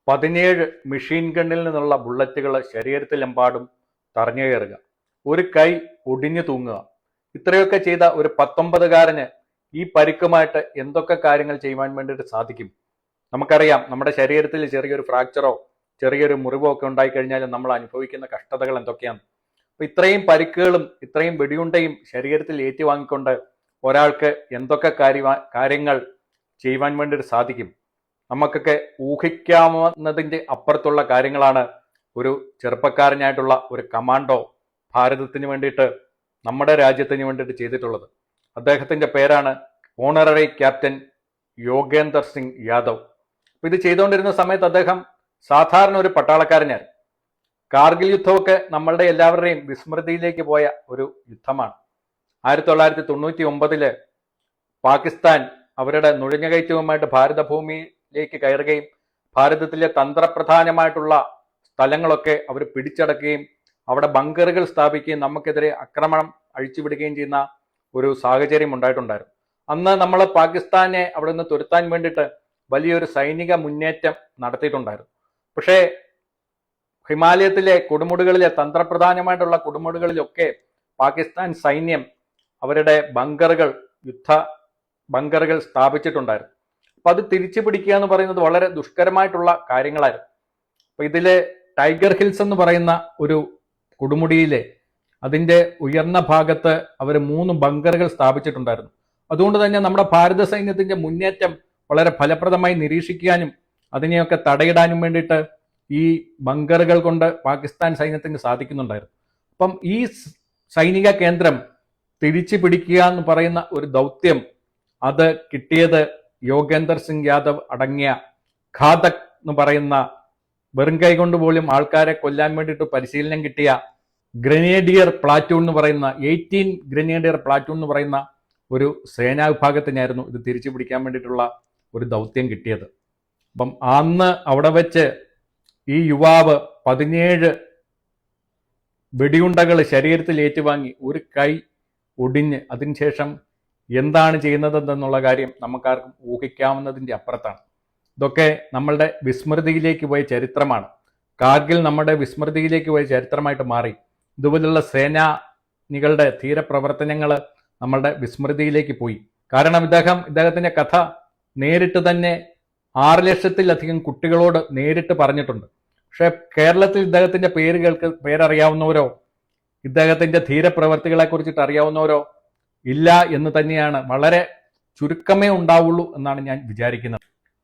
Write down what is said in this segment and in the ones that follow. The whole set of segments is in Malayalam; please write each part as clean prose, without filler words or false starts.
17 മെഷീൻ ഗണ്ണിൽ നിന്നുള്ള ബുള്ളറ്റുകൾ ശരീരത്തിലെമ്പാടും തറഞ്ഞു കയറുക, ഒരു കൈ ഒടിഞ്ഞു തൂങ്ങുക. ഇത്രയൊക്കെ ചെയ്ത ഒരു 19കാരന് ഈ പരിക്കുമായിട്ട് എന്തൊക്കെ കാര്യങ്ങൾ ചെയ്യുവാൻ വേണ്ടിയിട്ട് സാധിക്കും? നമുക്കറിയാം, നമ്മുടെ ശരീരത്തിൽ ചെറിയൊരു ഫ്രാക്ചറോ ചെറിയൊരു മുറിവോ ഒക്കെ ഉണ്ടായിക്കഴിഞ്ഞാൽ നമ്മൾ അനുഭവിക്കുന്ന കഷ്ടതകൾ എന്തൊക്കെയാണ്. അപ്പൊ ഇത്രയും പരിക്കുകളും ഇത്രയും വെടിയുണ്ടയും ശരീരത്തിൽ ഏറ്റുവാങ്ങിക്കൊണ്ട് ഒരാൾക്ക് എന്തൊക്കെ കാര്യങ്ങൾ ചെയ്യുവാൻ വേണ്ടിയിട്ട് സാധിക്കും? നമുക്കൊക്കെ ഊഹിക്കാവുന്നതിൻ്റെ അപ്പുറത്തുള്ള കാര്യങ്ങളാണ് ഒരു ചെറുപ്പക്കാരനായിട്ടുള്ള ഒരു കമാൻഡോ ഭാരതത്തിന് വേണ്ടിയിട്ട്, നമ്മുടെ രാജ്യത്തിന് വേണ്ടിയിട്ട് ചെയ്തിട്ടുള്ളത്. അദ്ദേഹത്തിൻ്റെ പേരാണ് ഓണററി ക്യാപ്റ്റൻ യോഗേന്ദർ സിംഗ് യാദവ്. അപ്പൊ ഇത് ചെയ്തുകൊണ്ടിരുന്ന സമയത്ത് അദ്ദേഹം സാധാരണ ഒരു പട്ടാളക്കാരനായിരുന്നു. കാർഗിൽ യുദ്ധമൊക്കെ നമ്മളുടെ എല്ലാവരുടെയും വിസ്മൃതിയിലേക്ക് പോയ ഒരു യുദ്ധമാണ്. 1999 പാകിസ്ഥാൻ അവരുടെ നുഴഞ്ഞുകയറ്റവുമായിട്ട് ഭാരതഭൂമിയിലേക്ക് കയറുകയും ഭാരതത്തിലെ തന്ത്രപ്രധാനമായിട്ടുള്ള സ്ഥലങ്ങളൊക്കെ അവർ പിടിച്ചടക്കുകയും അവിടെ ബങ്കറുകൾ സ്ഥാപിക്കുകയും നമുക്കെതിരെ ആക്രമണം അഴിച്ചുവിടുകയും ചെയ്യുന്ന ഒരു സാഹചര്യം ഉണ്ടായിട്ടുണ്ടായിരുന്നു. അന്ന് നമ്മൾ പാകിസ്ഥാനെ അവിടെ നിന്ന് തുരത്താൻ വേണ്ടിയിട്ട് വലിയൊരു സൈനിക മുന്നേറ്റം നടത്തിയിട്ടുണ്ടായിരുന്നു. പക്ഷേ ഹിമാലയത്തിലെ കൊടുമുടികളിലെ തന്ത്രപ്രധാനമായിട്ടുള്ള കൊടുമുടികളിലൊക്കെ പാകിസ്ഥാൻ സൈന്യം അവരുടെ യുദ്ധ ബങ്കറുകൾ സ്ഥാപിച്ചിട്ടുണ്ടായിരുന്നു. അപ്പൊ അത് തിരിച്ചു പിടിക്കുക എന്ന് പറയുന്നത് വളരെ ദുഷ്കരമായിട്ടുള്ള കാര്യങ്ങളായിരുന്നു. അപ്പൊ ഇതിലെ ടൈഗർ ഹിൽസ് എന്ന് പറയുന്ന ഒരു കൊടുമുടിയിലെ അതിന്റെ ഉയർന്ന ഭാഗത്ത് അവർ 3 ബങ്കറുകൾ സ്ഥാപിച്ചിട്ടുണ്ടായിരുന്നു. അതുകൊണ്ട് തന്നെ നമ്മുടെ ഭാരത സൈന്യത്തിന്റെ മുന്നേറ്റം വളരെ ഫലപ്രദമായി നിരീക്ഷിക്കാനും അതിനെയൊക്കെ തടയിടാനും വേണ്ടിയിട്ട് ഈ ബങ്കറുകൾ കൊണ്ട് പാകിസ്ഥാൻ സൈന്യത്തിന് സാധിക്കുന്നുണ്ടായിരുന്നു. അപ്പം ഈ സൈനിക കേന്ദ്രം തിരിച്ചു പിടിക്കുക എന്ന് പറയുന്ന ഒരു ദൗത്യം അത് കിട്ടിയത് യോഗേന്ദർ സിംഗ് യാദവ് അടങ്ങിയ ഘാതക് എന്ന് പറയുന്ന വെറും കൈ കൊണ്ട് പോലും ആൾക്കാരെ കൊല്ലാൻ വേണ്ടിയിട്ട് പരിശീലനം കിട്ടിയ ഗ്രനേഡിയർ പ്ലാറ്റൂൺ എന്ന് പറയുന്ന 18 ഗ്രനേഡിയർ പ്ലാറ്റൂൺ എന്ന് പറയുന്ന ഒരു സേനാ വിഭാഗത്തിനായിരുന്നു ഇത് തിരിച്ചു പിടിക്കാൻ വേണ്ടിയിട്ടുള്ള ഒരു ദൗത്യം കിട്ടിയത്. അപ്പം അന്ന് അവിടെ വെച്ച് ഈ യുവാവ് 17 വെടിയുണ്ടകൾ ശരീരത്തിൽ ഏറ്റുവാങ്ങി ഒരു കൈ ഒടിഞ്ഞ് അതിനുശേഷം എന്താണ് ചെയ്യുന്നതെന്നുള്ള കാര്യം നമുക്കാർക്കും ഊഹിക്കാവുന്നതിൻ്റെ അപ്പുറത്താണ്. ഇതൊക്കെ നമ്മളുടെ വിസ്മൃതിയിലേക്ക് പോയ ചരിത്രമാണ്. കാർഗിൽ നമ്മുടെ വിസ്മൃതിയിലേക്ക് പോയ ചരിത്രമായിട്ട് മാറി. ഇതുപോലുള്ള സേനാനികളുടെ ധീരപ്രവർത്തനങ്ങൾ നമ്മളുടെ വിസ്മൃതിയിലേക്ക് പോയി. കാരണം ഇദ്ദേഹത്തിന്റെ കഥ നേരിട്ട് തന്നെ 6 ലക്ഷത്തിലധികം കുട്ടികളോട് നേരിട്ട് പറഞ്ഞിട്ടുണ്ട്. പക്ഷെ കേരളത്തിൽ ഇദ്ദേഹത്തിന്റെ പേരറിയാവുന്നവരോ ഇദ്ദേഹത്തിന്റെ ധീരപ്രവർത്തികളെ കുറിച്ചിട്ട് അറിയാവുന്നവരോ ഇല്ല എന്ന് തന്നെയാണ്, വളരെ ചുരുക്കമേ ഉണ്ടാവുള്ളൂ എന്നാണ് ഞാൻ വിചാരിക്കുന്നത്.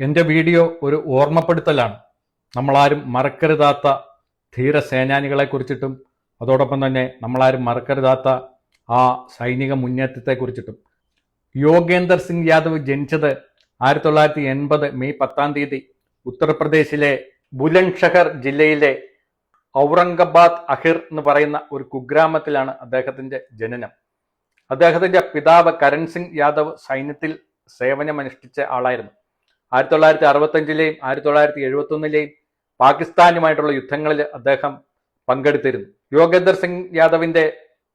എൻ്റെ വീഡിയോ ഒരു ഓർമ്മപ്പെടുത്തലാണ്. നമ്മളാരും മറക്കരുതാത്ത ധീരസേനാനികളെ കുറിച്ചിട്ടും അതോടൊപ്പം തന്നെ നമ്മളാരും മറക്കരുതാത്ത ആ സൈനിക മുന്നേറ്റത്തെ കുറിച്ചിട്ടും. യോഗേന്ദർ സിംഗ് യാദവ് ജനിച്ചത് 1980 മെയ് 10 ഉത്തർപ്രദേശിലെ ബുലന്ദ്ഷഹർ ജില്ലയിലെ ഔറംഗാബാദ് അഹിർ എന്ന് പറയുന്ന ഒരു കുഗ്രാമത്തിലാണ് അദ്ദേഹത്തിന്റെ ജനനം. അദ്ദേഹത്തിന്റെ പിതാവ് കരൺ സിംഗ് യാദവ് സൈന്യത്തിൽ സേവനമനുഷ്ഠിച്ച ആളായിരുന്നു. 1965 1971 പാകിസ്ഥാനുമായിട്ടുള്ള യുദ്ധങ്ങളിൽ അദ്ദേഹം പങ്കെടുത്തിരുന്നു. യോഗേന്ദർ സിംഗ് യാദവിന്റെ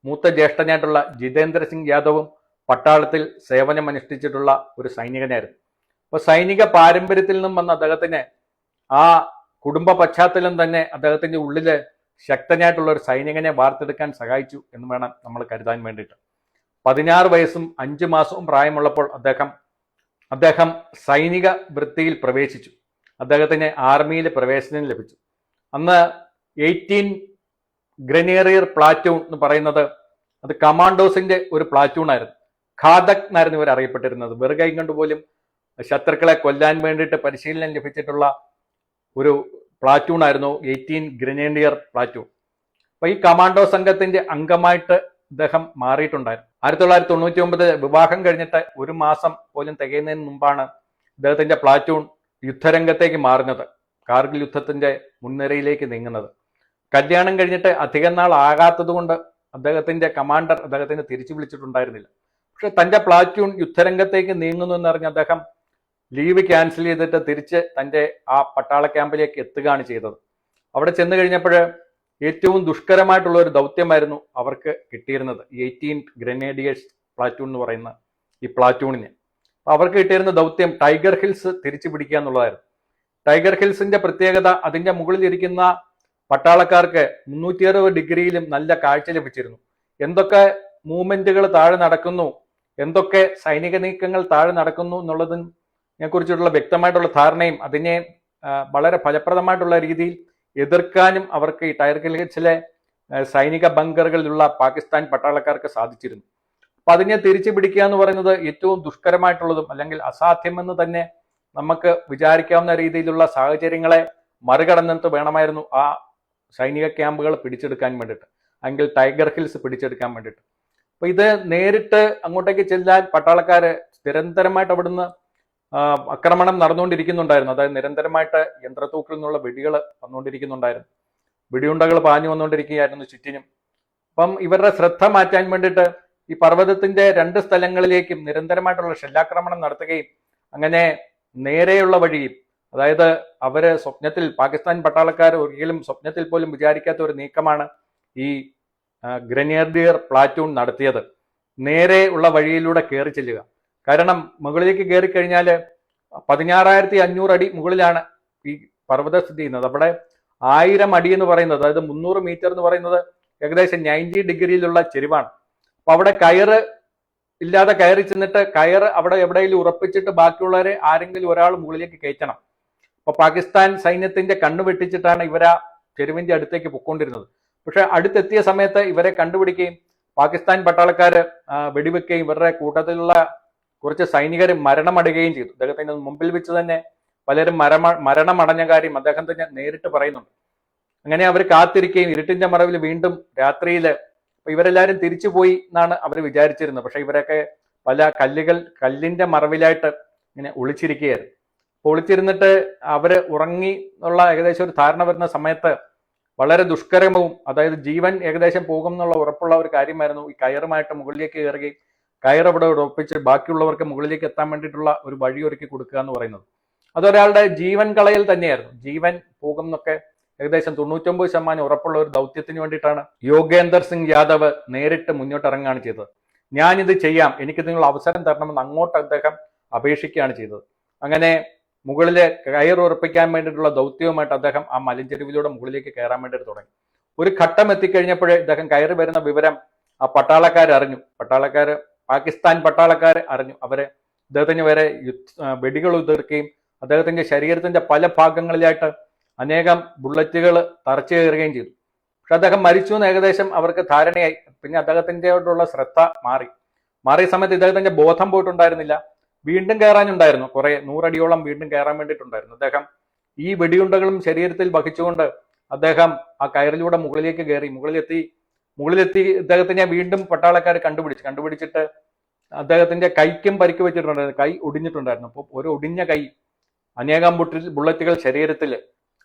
മൂത്ത ജ്യേഷ്ഠനായിട്ടുള്ള ജിതേന്ദ്ര സിംഗ് യാദവും പട്ടാളത്തിൽ സേവനമനുഷ്ഠിച്ചിട്ടുള്ള ഒരു സൈനികനായിരുന്നു. അപ്പോൾ സൈനിക പാരമ്പര്യത്തിൽ നിന്നും വന്ന അദ്ദേഹത്തിന് ആ കുടുംബ പശ്ചാത്തലം തന്നെ അദ്ദേഹത്തിന്റെ ഉള്ളില് ശക്തനായിട്ടുള്ള ഒരു സൈനികനെ വാർത്തെടുക്കാൻ സഹായിച്ചു എന്ന് വേണം നമ്മൾ കരുതാൻ വേണ്ടിയിട്ട്. 16 വയസ്സും 5 മാസവും പ്രായമുള്ളപ്പോൾ അദ്ദേഹം സൈനിക വൃത്തിയിൽ പ്രവേശിച്ചു. അദ്ദേഹത്തിന് ആർമിയിൽ പ്രവേശനം ലഭിച്ചു. അന്ന് 18 ഗ്രനേഡിയർ പ്ലാറ്റൂൺ എന്ന് പറയുന്നത് അത് കമാൻഡോസിന്റെ ഒരു പ്ലാറ്റൂൺ ആയിരുന്നു. ഘാതക് എന്നായിരുന്നു ഇവർ അറിയപ്പെട്ടിരുന്നത്. വെറുകൈ കൊണ്ടുപോലും ശത്രുക്കളെ കൊല്ലാൻ വേണ്ടിയിട്ട് പരിശീലനം ലഭിച്ചിട്ടുള്ള ഒരു പ്ലാറ്റൂൺ ആയിരുന്നു 18 ഗ്രനേഡിയർ പ്ലാറ്റൂൺ. അപ്പൊ ഈ കമാൻഡോ സംഘത്തിന്റെ അംഗമായിട്ട് അദ്ദേഹം മാറിയിട്ടുണ്ടായിരുന്നു. 1999 വിവാഹം കഴിഞ്ഞിട്ട് 1 മാസം പോലും തികയുന്നതിന് മുമ്പാണ് അദ്ദേഹത്തിന്റെ പ്ലാറ്റൂൺ യുദ്ധരംഗത്തേക്ക് മാറുന്നത്, കാർഗിൽ യുദ്ധത്തിന്റെ മുൻനിരയിലേക്ക് നീങ്ങുന്നത്. കല്യാണം കഴിഞ്ഞിട്ട് അധികം നാൾ ആകാത്തത് കൊണ്ട് അദ്ദേഹത്തിന്റെ കമാൻഡർ അദ്ദേഹത്തിന് തിരിച്ചു വിളിച്ചിട്ടുണ്ടായിരുന്നില്ല. പക്ഷെ തന്റെ പ്ലാറ്റൂൺ യുദ്ധരംഗത്തേക്ക് നീങ്ങുന്നു എന്നറിഞ്ഞ് അദ്ദേഹം ലീവ് ക്യാൻസൽ ചെയ്തിട്ട് തിരിച്ച് തന്റെ ആ പട്ടാള ക്യാമ്പിലേക്ക് എത്തുകയാണ് ചെയ്തത്. അവിടെ ചെന്ന് കഴിഞ്ഞപ്പോൾ ഏറ്റവും ദുഷ്കരമായിട്ടുള്ള ഒരു ദൗത്യമായിരുന്നു അവർക്ക് കിട്ടിയിരുന്നത്. 18 ഗ്രനേഡിയേഴ്സ് പ്ലാറ്റൂൺ എന്ന് പറയുന്ന ഈ പ്ലാറ്റൂണിന് അവർക്ക് കിട്ടിയിരുന്ന ദൗത്യം ടൈഗർ ഹിൽസ് തിരിച്ചു പിടിക്കുക എന്നുള്ളതായിരുന്നു. ടൈഗർ ഹിൽസിന്റെ പ്രത്യേകത അതിന്റെ മുകളിൽ ഇരിക്കുന്ന പട്ടാളക്കാർക്ക് 360 ഡിഗ്രിയിലും നല്ല കാഴ്ച ലഭിച്ചിരുന്നു. എന്തൊക്കെ മൂവ്മെന്റുകൾ താഴെ നടക്കുന്നു, എന്തൊക്കെ സൈനിക നീക്കങ്ങൾ താഴെ നടക്കുന്നു എന്നുള്ളതിനെ കുറിച്ചുള്ള വ്യക്തമായിട്ടുള്ള ധാരണയും അതിനെ വളരെ ഫലപ്രദമായിട്ടുള്ള രീതിയിൽ എതിർക്കാനും അവർക്ക് ഈ ടൈഗർ ഹിൽസിലെ സൈനിക ബങ്കറുകളിലുള്ള പാകിസ്ഥാൻ പട്ടാളക്കാർക്ക് സാധിച്ചിരുന്നു. അപ്പൊ അതിനെ തിരിച്ചു പിടിക്കുക എന്ന് പറയുന്നത് ഏറ്റവും ദുഷ്കരമായിട്ടുള്ളതും അല്ലെങ്കിൽ അസാധ്യമെന്ന് തന്നെ നമുക്ക് വിചാരിക്കാവുന്ന രീതിയിലുള്ള സാഹചര്യങ്ങളെ മറികടന്നിട്ട് വേണമായിരുന്നു ആ സൈനിക ക്യാമ്പുകൾ പിടിച്ചെടുക്കാൻ വേണ്ടിയിട്ട്, അല്ലെങ്കിൽ ടൈഗർ ഹിൽസ് പിടിച്ചെടുക്കാൻ വേണ്ടിയിട്ട്. അപ്പൊ ഇത് നേരിട്ട് അങ്ങോട്ടേക്ക് ചെല്ലാൻ പട്ടാളക്കാര് നിരന്തരമായിട്ട് അവിടുന്ന് ആക്രമണം നടന്നുകൊണ്ടിരിക്കുന്നുണ്ടായിരുന്നു. അതായത് നിരന്തരമായിട്ട് യന്ത്രത്തൂക്കിൽ നിന്നുള്ള വെടികൾ വന്നുകൊണ്ടിരിക്കുന്നുണ്ടായിരുന്നു, വെടിയുണ്ടകൾ പാഞ്ഞു വന്നുകൊണ്ടിരിക്കുകയായിരുന്നു ചുറ്റിനും. അപ്പം ഇവരുടെ ശ്രദ്ധ മാറ്റാൻ വേണ്ടിയിട്ട് ഈ പർവ്വതത്തിന്റെ 2 സ്ഥലങ്ങളിലേക്കും നിരന്തരമായിട്ടുള്ള ഷെല്ലാക്രമണം നടത്തുകയും അങ്ങനെ നേരെയുള്ള വഴിയും, അതായത് അവര് സ്വപ്നത്തിൽ, പാകിസ്ഥാൻ പട്ടാളക്കാർ ഒരിക്കലും സ്വപ്നത്തിൽ പോലും വിചാരിക്കാത്ത ഒരു നീക്കമാണ് ഈ ഗ്രനേഡിയർ പ്ലാറ്റൂൺ നടത്തിയത്. നേരെ ഉള്ള വഴിയിലൂടെ കയറി ചെല്ലുക. കാരണം മുകളിലേക്ക് കയറി കഴിഞ്ഞാൽ 16,500 അടി മുകളിലാണ് ഈ പർവ്വതം സ്ഥിതി ചെയ്യുന്നത്. അവിടെ 1000 അടി എന്ന് പറയുന്നത്, അതായത് 300 മീറ്റർ എന്ന് പറയുന്നത് ഏകദേശം 90 ഡിഗ്രിയിലുള്ള ചെരിവാണ്. അപ്പൊ അവിടെ കയറ് ഇല്ലാതെ കയറി ചെന്നിട്ട് കയറ് അവിടെ എവിടെയെങ്കിലും ഉറപ്പിച്ചിട്ട് ബാക്കിയുള്ളവരെ ആരെങ്കിലും ഒരാൾ മുകളിലേക്ക് കയറ്റണം. അപ്പൊ പാകിസ്ഥാൻ സൈന്യത്തിന്റെ കണ്ണു വെട്ടിച്ചിട്ടാണ് ഇവരാ ചെരുവിന്റെ അടുത്തേക്ക് പൊക്കൊണ്ടിരുന്നത്. പക്ഷെ അടുത്തെത്തിയ സമയത്ത് ഇവരെ കണ്ടുപിടിക്കുകയും പാകിസ്ഥാൻ പട്ടാളക്കാര് വെടിവെക്കുകയും ഇവരുടെ കൂട്ടത്തിലുള്ള കുറച്ച് സൈനികർ മരണമടയുകയും ചെയ്തു. അദ്ദേഹത്തിന്റെ മുമ്പിൽ വെച്ച് തന്നെ പലരും മരണമടഞ്ഞ കാര്യം അദ്ദേഹം തന്നെ നേരിട്ട് പറയുന്നുണ്ട്. അങ്ങനെ അവർ കാത്തിരിക്കുകയും ഇരുട്ടിന്റെ മറവിൽ വീണ്ടും രാത്രിയിൽ ഇവരെല്ലാവരും തിരിച്ചുപോയി എന്നാണ് അവർ വിചാരിച്ചിരുന്നത്. പക്ഷെ ഇവരൊക്കെ പല കല്ലിന്റെ മറവിലായിട്ട് ഇങ്ങനെ ഒളിച്ചിരിക്കുകയായിരുന്നു. അപ്പോൾ ഒളിച്ചിരുന്നിട്ട് അവര് ഉറങ്ങി എന്നുള്ള ഏകദേശം ഒരു ധാരണ വരുന്ന സമയത്ത് വളരെ ദുഷ്കരവും, അതായത് ജീവൻ ഏകദേശം പോകും എന്നുള്ള ഉറപ്പുള്ള ഒരു കാര്യമായിരുന്നു ഈ കയറുമായിട്ട് മുകളിലേക്ക് കയറുകയും കയർ അവിടെ ഉറപ്പിച്ച് ബാക്കിയുള്ളവർക്ക് മുകളിലേക്ക് എത്താൻ വേണ്ടിയിട്ടുള്ള ഒരു വഴി ഒരുക്കി കൊടുക്കുക എന്ന് പറയുന്നത്. അതൊരാളുടെ ജീവൻ കളയൽ തന്നെയായിരുന്നു. ജീവൻ പോകും എന്നൊക്കെ ഏകദേശം 99% ഉറപ്പുള്ള ഒരു ദൗത്യത്തിന് വേണ്ടിയിട്ടാണ് യോഗേന്ദർ സിംഗ് യാദവ് നേരിട്ട് മുന്നോട്ടിറങ്ങുകയാണ് ചെയ്തത്. ഞാനിത് ചെയ്യാം, എനിക്ക് നിങ്ങൾ അവസരം തരണമെന്ന് അങ്ങോട്ട് അദ്ദേഹം അപേക്ഷിക്കുകയാണ് ചെയ്തത്. അങ്ങനെ മുകളിലെ കയർ ഉറപ്പിക്കാൻ വേണ്ടിയിട്ടുള്ള ദൗത്യവുമായിട്ട് അദ്ദേഹം ആ മലഞ്ചെരുവിലൂടെ മുകളിലേക്ക് കയറാൻ വേണ്ടിയിട്ട് തുടങ്ങി. ഒരു ഘട്ടം എത്തിക്കഴിഞ്ഞപ്പോഴേ ഇദ്ദേഹം കയറി വരുന്ന വിവരം ആ പട്ടാളക്കാർ അറിഞ്ഞു. പാകിസ്ഥാൻ പട്ടാളക്കാർ അറിഞ്ഞു. അവരെ അദ്ദേഹത്തിന് വരെ വെടികൾ ഉതിർക്കുകയും അദ്ദേഹത്തിന്റെ ശരീരത്തിന്റെ പല ഭാഗങ്ങളിലായിട്ട് അനേകം ബുള്ളറ്റുകൾ തറച്ചു കയറുകയും ചെയ്തു. പക്ഷെ അദ്ദേഹം മരിച്ചു എന്ന് ഏകദേശം അവർക്ക് ധാരണയായി. പിന്നെ അദ്ദേഹത്തിൻ്റെയോടുള്ള ശ്രദ്ധ മാറിയ സമയത്ത് ഇദ്ദേഹത്തിന്റെ ബോധം പോയിട്ടുണ്ടായിരുന്നില്ല. വീണ്ടും കയറാനുണ്ടായിരുന്നു, കുറെ 100 അടിയോളം വീണ്ടും കയറാൻ വേണ്ടിയിട്ടുണ്ടായിരുന്നു. അദ്ദേഹം ഈ വെടിയുണ്ടകളും ശരീരത്തിൽ വഹിച്ചുകൊണ്ട് അദ്ദേഹം ആ കയറിലൂടെ മുകളിലേക്ക് കയറി. മുകളിലെത്തി ഇദ്ദേഹത്തിനെ വീണ്ടും പട്ടാളക്കാർ കണ്ടുപിടിച്ചിട്ട് അദ്ദേഹത്തിന്റെ കൈക്കും പരിക്ക് വെച്ചിട്ടുണ്ടായിരുന്നു, കൈ ഒടിഞ്ഞിട്ടുണ്ടായിരുന്നു. അപ്പോൾ ഒരു ഒടിഞ്ഞ കൈ, അനേകം ബുള്ളറ്റുകൾ ശരീരത്തിൽ.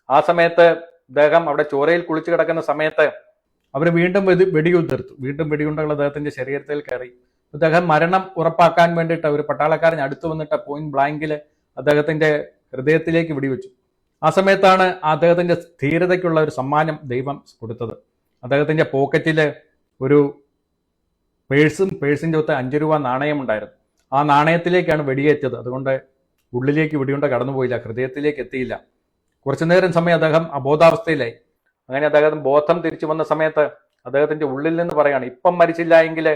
ആ സമയത്ത് അദ്ദേഹം അവിടെ ചോരയിൽ കുളിച്ചു കിടക്കുന്ന സമയത്ത് അവർ വീണ്ടും വെടിയുതിർത്തു. വീണ്ടും വെടിയുണ്ടകൾ അദ്ദേഹത്തിന്റെ ശരീരത്തിൽ കയറി. അദ്ദേഹം മരണം ഉറപ്പാക്കാൻ വേണ്ടിയിട്ട് ഒരു പട്ടാളക്കാരൻ അടുത്ത് വന്നിട്ട് പോയിന്റ് ബ്ലാങ്കിൽ അദ്ദേഹത്തിന്റെ ഹൃദയത്തിലേക്ക് വെടിവെച്ചു. ആ സമയത്താണ് അദ്ദേഹത്തിന്റെ ധീരതയ്ക്കുള്ള ഒരു സമ്മാനം ദൈവം കൊടുത്തത്. അദ്ദേഹത്തിന്റെ പോക്കറ്റില് ഒരു പേഴ്സിന്റെ ഒത്ത് 5 രൂപ നാണയം ഉണ്ടായിരുന്നു. ആ നാണയത്തിലേക്കാണ് വെടിയേറ്റത്. അതുകൊണ്ട് ഉള്ളിലേക്ക് വെടിയുണ്ട കടന്നുപോയില്ല, ഹൃദയത്തിലേക്ക് എത്തിയില്ല. കുറച്ചു നേരം സമയം അദ്ദേഹം അബോധാവസ്ഥയിലായി. അങ്ങനെ അദ്ദേഹം ബോധം തിരിച്ചു വന്ന സമയത്ത് അദ്ദേഹത്തിന്റെ ഉള്ളിൽ നിന്ന് പറയാണ്, ഇപ്പം മരിച്ചില്ല എങ്കിൽ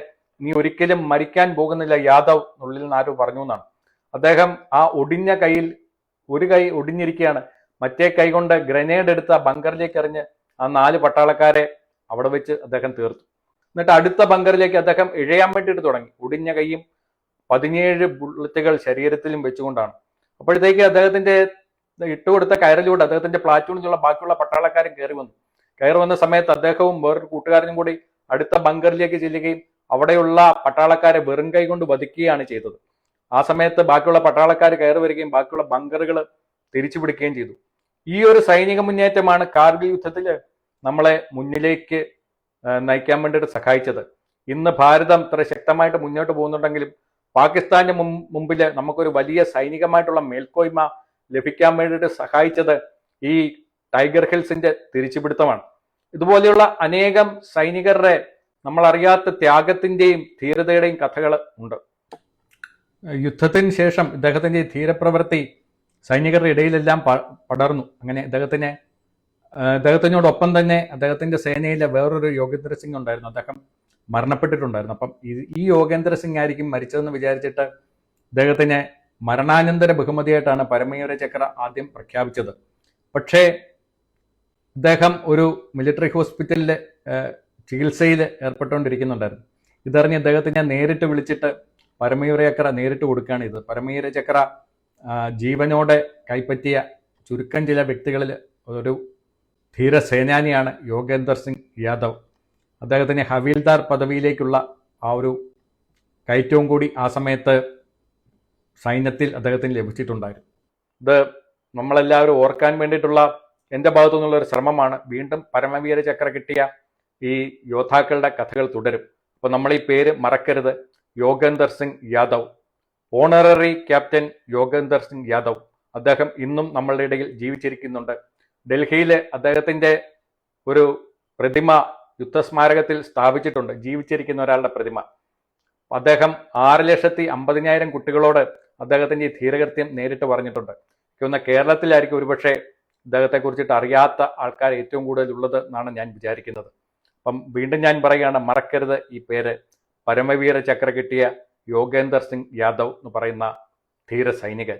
നീ ഒരിക്കലും മരിക്കാൻ പോകുന്നില്ല യാദവ്, ഉള്ളിൽ നിന്ന് ആരോ പറഞ്ഞു എന്നാണ്. അദ്ദേഹം ആ ഒടിഞ്ഞ കൈയിൽ ഒരു കൈ ഒടിഞ്ഞിരിക്കുകയാണ്. മറ്റേ കൈ കൊണ്ട് ഗ്രനേഡ് എടുത്ത് ആ ബങ്കറിലേക്ക് എറിഞ്ഞ് ആ 4 പട്ടാളക്കാരെ അവിടെ വെച്ച് അദ്ദേഹം തീർത്തു. എന്നിട്ട് അടുത്ത ബങ്കറിലേക്ക് അദ്ദേഹം ഇഴയാൻ വേണ്ടിയിട്ട് തുടങ്ങി. ഒടിഞ്ഞ കൈയും 17 ബുള്ളറ്റുകൾ ശരീരത്തിലും വെച്ചുകൊണ്ടാണ്. അപ്പോഴത്തേക്ക് അദ്ദേഹത്തിന്റെ ഇട്ടുകൊടുത്ത കയറിലൂടെ അദ്ദേഹത്തിന്റെ പ്ലാറ്റൂണിലുള്ള ബാക്കിയുള്ള പട്ടാളക്കാരും കയറി വന്ന സമയത്ത് അദ്ദേഹവും വേറൊരു കൂട്ടുകാരനും കൂടി അടുത്ത ബങ്കറിലേക്ക് ചെല്ലുകയും അവിടെയുള്ള പട്ടാളക്കാരെ വെറും കൈ കൊണ്ട് വധിക്കുകയാണ് ചെയ്തത്. ആ സമയത്ത് ബാക്കിയുള്ള പട്ടാളക്കാർ കയറി വരികയും ബാക്കിയുള്ള ബങ്കറുകൾ തിരിച്ചു പിടിക്കുകയും ചെയ്തു. ഈ ഒരു സൈനിക മുന്നേറ്റമാണ് കാർഗിൽ യുദ്ധത്തിൽ നമ്മളെ മുന്നിലേക്ക് നയിക്കാൻ വേണ്ടിയിട്ട് സഹായിച്ചത്. ഇന്ന് ഭാരതം ഇത്ര ശക്തമായിട്ട് മുന്നോട്ട് പോകുന്നുണ്ടെങ്കിലും പാകിസ്ഥാന്റെ മുമ്പിൽ നമുക്കൊരു വലിയ സൈനികമായിട്ടുള്ള മേൽക്കോയ്മ ലഭിക്കാൻ വേണ്ടിയിട്ട് സഹായിച്ചത് ഈ ടൈഗർ ഹിൽസിന്റെ തിരിച്ചുപിടുത്തമാണ്. ഇതുപോലെയുള്ള അനേകം സൈനികരുടെ നമ്മളറിയാത്ത ത്യാഗത്തിന്റെയും ധീരതയുടെയും കഥകൾ ഉണ്ട്. യുദ്ധത്തിന് ശേഷം ഇദ്ദേഹത്തിന്റെ ധീരപ്രവൃത്തി സൈനികരുടെ ഇടയിലെല്ലാം പടർന്നു. അങ്ങനെ അദ്ദേഹത്തിനോടൊപ്പം തന്നെ അദ്ദേഹത്തിന്റെ സേനയിലെ വേറൊരു യോഗേന്ദ്ര സിംഗ് ഉണ്ടായിരുന്നു. അദ്ദേഹം മരണപ്പെട്ടിട്ടുണ്ടായിരുന്നു. അപ്പം ഈ യോഗേന്ദ്ര സിംഗ് ആയിരിക്കും മരിച്ചതെന്ന് വിചാരിച്ചിട്ട് അദ്ദേഹത്തിന് മരണാനന്തര ബഹുമതിയായിട്ടാണ് പരമവീര ചക്ര ആദ്യം പ്രഖ്യാപിച്ചത്. പക്ഷേ അദ്ദേഹം ഒരു മിലിറ്ററി ഹോസ്പിറ്റലിൽ ചികിത്സയിൽ ഏർപ്പെട്ടുകൊണ്ടിരിക്കുന്നുണ്ടായിരുന്നു. ഇതറിഞ്ഞ് അദ്ദേഹത്തിനെ നേരിട്ട് വിളിച്ചിട്ട് പരമവീര ചക്ര നേരിട്ട് കൊടുക്കുകയാണ് ഇത്. പരമവീര ചക്ര ജീവനോടെ കൈപ്പറ്റിയ ചുരുക്കം ചില വ്യക്തികളിൽ ഒരു ധീരസേനാനിയാണ് യോഗേന്ദർ സിംഗ് യാദവ്. അദ്ദേഹത്തിന് ഹവീൽദാർ പദവിയിലേക്കുള്ള ആ ഒരു കയറ്റവും കൂടി ആ സമയത്ത് സൈന്യത്തിൽ അദ്ദേഹത്തിന് ലഭിച്ചിട്ടുണ്ടായിരുന്നു. ഇത് നമ്മളെല്ലാവരും ഓർക്കാൻ വേണ്ടിയിട്ടുള്ള എൻ്റെ ഭാഗത്തു നിന്നുള്ള ഒരു ശ്രമമാണ്. വീണ്ടും പരമവീര ചക്ര കിട്ടിയ ഈ യോദ്ധാക്കളുടെ കഥകൾ തുടരും. അപ്പോൾ നമ്മൾ ഈ പേര് മറക്കരുത്. Yogender Singh Yadav, honorary captain Yogender Singh Yadav. അദ്ദേഹം ഇന്നും നമ്മളുടെ ഇടയിൽ ജീവിച്ചിരിക്കുന്നുണ്ട്. ഡൽഹിയിൽ അദ്ദേഹത്തിൻ്റെ ഒരു പ്രതിമ യുദ്ധസ്മാരകത്തിൽ സ്ഥാപിച്ചിട്ടുണ്ട്, ജീവിച്ചിരിക്കുന്ന ഒരാളുടെ പ്രതിമ. അദ്ദേഹം 6,50,000 കുട്ടികളോട് അദ്ദേഹത്തിൻ്റെ ഈ ധീരകൃത്യം നേരിട്ട് പറഞ്ഞിട്ടുണ്ട്. എനിക്ക് കേരളത്തിലായിരിക്കും ഒരുപക്ഷെ അദ്ദേഹത്തെക്കുറിച്ചിട്ട് അറിയാത്ത ആൾക്കാർ ഏറ്റവും കൂടുതൽ ഉള്ളത് എന്നാണ് ഞാൻ വിചാരിക്കുന്നത്. അപ്പം വീണ്ടും ഞാൻ പറയുകയാണ്, മറക്കരുത് ഈ പേര്. പരമവീര ചക്ര കിട്ടിയ യോഗേന്ദർ സിംഗ് യാദവ് എന്ന് പറയുന്ന ധീര സൈനികൻ.